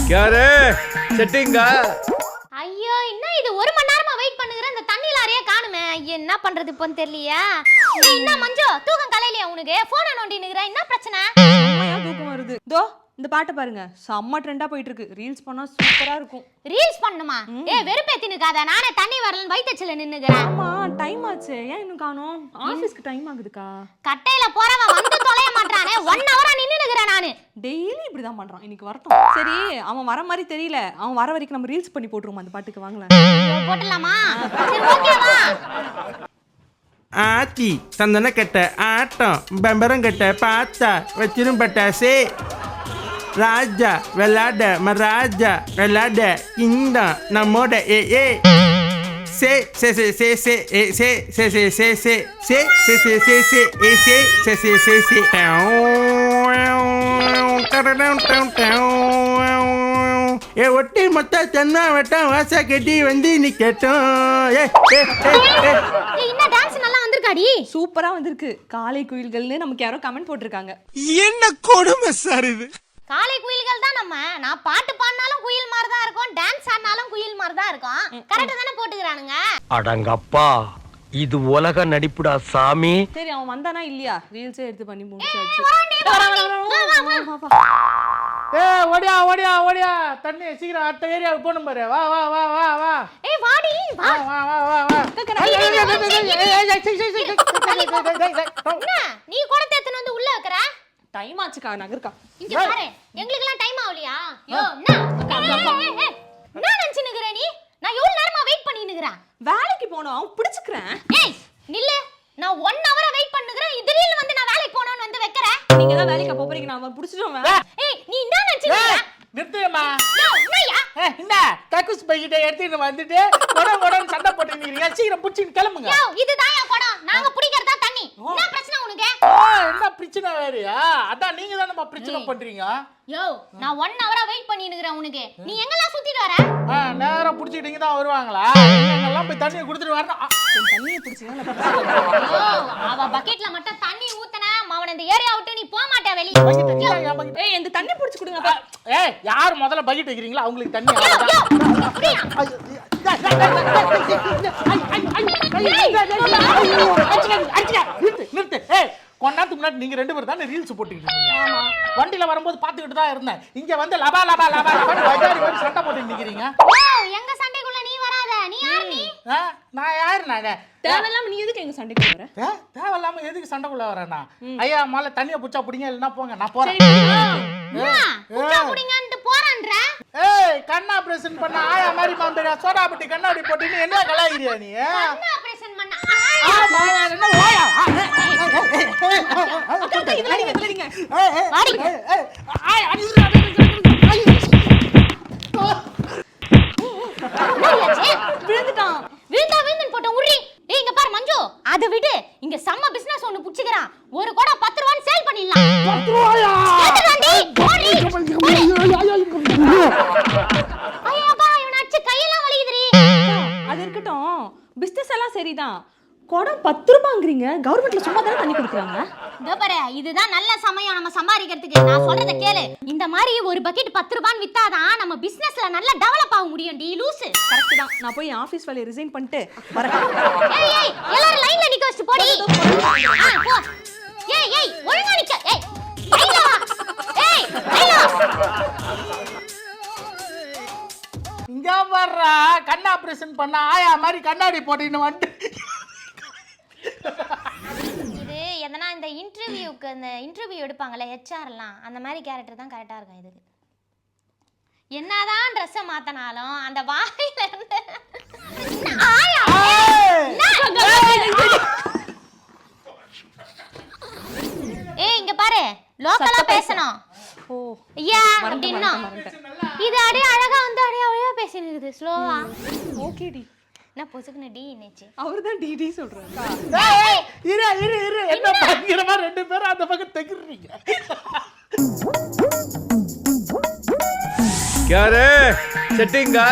क्या रे செட்டிங்கா? ஐயோ என்ன இது 1 மணி நேரமா வெயிட் பண்ணுகிறேன், இந்த தண்ணி லாரியே காணுமே. என்ன பண்றது இப்போன்னு தெரியலையா? ஏய் என்ன மஞ்சு, தூக்கம் கலையிலையா உனக்கு? போனை நோண்டி நிக்கிற, என்ன பிரச்சனை? செம்மையா தூக்கம் வருது. தோ இந்த பாட்டை பாருங்க, செம்ம ட்ரெண்டா போயிட்டு இருக்கு. ரீல்ஸ் பண்ணா சூப்பரா இருக்கும். ரீல்ஸ் பண்ணுமா? ஏய் வெறுப்பேத்தி நிக்காத, நானே தண்ணி வரலன்னு வயித்தச்சல நின்னுகிறேன். ஆமா டைம் ஆச்சு, ஏன் இன்னும் காணோம்? ஆபீஸ்க்கு டைம் ஆகுதுக்கா. கட்டையில போறவன் வந்து தொலைய மாட்டானே, 1 ஹவரா நின்னுகிறேன் நானு. டெய்லி இப்படிதான் பண்றான், இன்னைக்கு வரட்டும். சரி அவன் வர மாதிரி தெரியல, அவன் வர வரைக்கும் நம்ம ரீல்ஸ் பண்ணி போட்டுருவோம் அந்த பாட்டுக்கு. வாங்கலாம் போட்டலாமா? சரி ஓகேவா? ஆச்சி சந்தன கட்ட ஆட்டம் பம்பரம் கட்ட பாத்தா வச்சிரும் பட்டாசே ராஜா விளாட மராஜா விளாட கிங்டம் நம்மோட ஏ சே சே சே சே சே ஏ சே சே சே சே சே சே சே சே சே சே ஏ சே சே சே சே சே ஏ ஒட்டி மொத்த தென்னா வட்டம் வாச கட்டி வந்து நீ கேட்டோம். என்ன டான்ஸ் நல்லா வந்திருக்காடி? சூப்பரா வந்திருக்கு. காலை குயில்கள்னு நமக்கு யாரோ கமெண்ட் போட்டிருக்காங்க. என்ன கொடுமை சார் இது. காலை குயில்கள் தான் நம்ம. நான் பாட்டு பாடினாலும் குயில் மாதிரி தான் இருக்கும், டான்ஸ் ஆடினாலும் குயில் மாதிரி தான் இருக்கும். கரெக்டா தானே போட்டுக்கிறானுங்க. அடங்கப்பா, இது உலக நடிப்புடா சாமி. சரி அவன் வந்தானா இல்லையா? ரீல்ஸே எடுத்து பண்ணி முடிச்சாச்சு. ஓடியா ஓடியா ஓடியா, தண்ணி சீக்கிரம் அடுத்த ஏரியாவுக்கு போணும் பாரு. வா வா வா வா வா. ஏய் வாடி வா வா வா வா வா. என்ன நீ குடத்தை எடுத்துட்டு வந்து உள்ள வைக்கற? டைம் ஆச்சுக்கா, நகர்க்கா. இங்க பாரு, எங்களுக்கெல்லாம் டைம் ஆவலையா? யோ என்ன நினைச்சு நிக்கிற நீ? நான் எவ்வளவு நேரமா வெயிட் பண்ணி நிக்கிறேன். வேலைக்கு போனோம் பிடிச்சுக்கிறேன். ஏய் நில்லு, நான் 1 ஹவரா வெயிட் பண்ணுகிறேன், திடீர்னு வந்து நான் வேலைக்கு போறேன்னு வந்து வைக்கற. நீங்க தான் வேலைக்கு போறீங்க, நான் பிடிச்சிடுவேன். ஏய் நீ என்ன நினைச்சு நிக்கிற? நிறுத்துமா. யோ என்னையா? என்ன கக்கூஸ் பைக்கிட்ட எடுத்துட்டு வந்துட்டு கொடன்னு சண்டை போட்டு நிக்கிறீங்க. சீக்கிரம் புடிச்சிட்டு கிளம்புங்க. யோ இதுதான் என் குடம், நாங்க பிடிக்கிறதா தண்ணி. என்ன பிரச்சனை உனக்கு? என்ன பிரச்சனை வேறயா? அதான் நீங்க தான் நம்ம பிரச்சனை பண்றீங்க. யோ நான் 1 ஹவரா வெயிட் பண்ணி நிக்கிறேன் உனக்கு. நீ எங்கலாம் சுத்திட்டு வர? நேரா புடிச்சிட்டீங்க தான் வருவாங்களா? எங்கெல்லாம் போய் தண்ணியை குடுத்துட்டு வரணும். தண்ணியை பிடிச்சிங்க. அவ பக்கெட்ல மட்டும் தண்ணி ஊத்துனா அவன இந்த ஏரியா விட்டு நீ போக மாட்டே வெளிய. ஏய் இந்த தண்ணி பிடிச்சு கொடுங்க. ஏய் யார் முதல்ல பக்கெட் வைக்கிறீங்களோ அவங்களுக்கு தண்ணி. நிறுத்து. ஏய் கொண்டாத்துக்கு முன்னாடி நீங்க 2 பேரும் தானே ரீல்ஸ் போட்டுக்கிட்டு இருக்கீங்க. வண்டியில வரும்போது பாத்துக்கிட்டு தான் இருந்தேன். இங்க வந்து லபா லபா லபா லபான்னு பஜாரி மாதிரி சண்டை போட்டு நிக்கிறீங்க. எங்க சண்டைக்குள்ள நீ வராத. நீ யார் நீ? நான் யாரு? நானே தேவையில்லாம நீ எதுக்கு எங்க சண்டைக்கு வர? தேவையில்லாம எதுக்கு சண்டைக்குள்ள வரேன்னா? ஐயா முதல்ல தண்ணியை புடிச்சா புடிங்க, இல்லைன்னா போங்க, நான் போறேன். புடிங்க புடிங்கன்னு போறேன்ற. ஏய் கண்ணா ஆபரேஷன் பண்ண ஆயா மாதிரி மாம்பேடா சோடா பட்டி கண்ணாடி போட்டுன்னு என்ன கலாயிரியா நீ? கண்ணா ஆபரேஷன் பண்ண ஆயா என்ன ஓயா? இதெல்லாம் நீங்க தெரியங்க. வாடி. ஆயா விழுந்துட்டான். விழுந்தன் போட்ட உரி. ஏய் இங்க பாரு மஞ்சு, அத விடு. இங்க செம்ம பிசினஸ் ஒன்னு புடிச்சுக்கறான். ஒரு கோடா 10 ரூபாய் சேல் பண்ணிடலாம். 10 ரூபாயா? ஏத்துறாண்டி. ஓடி. ஐயோப்பா இவன அடிச்சு கையெல்லாம் வலிக்குதுடி. அது இருக்கட்டும், பிசினஸ் எல்லாம் சரிதான். குடம் 10 ரூபாய்ங்கறீங்க, கவர்மெண்ட்ல சும்மா தான தண்ணி கொடுக்குறாங்க. இதோ பாரு, இதுதான் நல்ல சமயம் நம்ம சம்பாதிக்கிறதுக்கு. நான் சொல்றத கேளு. இந்த மாதிரி ஒரு பக்கெட் 10 ரூபாய் வித்தாதான் நம்ம பிசினஸ்ல நல்லா டெவலப் ஆக முடியும். டி லூசு. கரெக்ட் தான். நான் போய் ஆபீஸ் வேலைய ரிசைன் பண்ணிட்டு வரேன். ஏய் ஏய் எல்லாரும் லைன்ல நிக்க வச்சு போடி. போ. ஏய் ஒழுங்கா நிக்க. ஏய் லைன்ல வா. ஏய் லைன்ல வா. இங்க வர்றா கண்ணா ஆபரேஷன் பண்ண ஆயா மாதிரி கண்ணாடி போட்டுன்னு வந்து. இது எதனா இந்த இன்டர்வியூக்கு அந்த இன்டர்வியூ எடுப்பாங்கல ஹெச்ஆர்லாம், அந்த மாதிரி கேரக்டர் தான் கரெக்டா இருக்கும் இதுக்கு. என்னதான் Dress மாத்தனாலும் அந்த வாயில இருந்து ஆயா. ஏய் இங்க பாரு, லோக்கலா பேசணும். ஓ ஐயா அப்படினா இது அடே அழகா வந்து அழகா பேசினுக்குது ஸ்லோவா. ஓகேடி. நான் பொசுக்குன டி நேச்சு. அவர்தான் டிடி சொல்றாங்க. ஏய் இரு என்ன பயங்கரமா 2 பேரும் அந்த பக்கம் தெகிர்றீங்க. क्या रे செட்டிங்கா?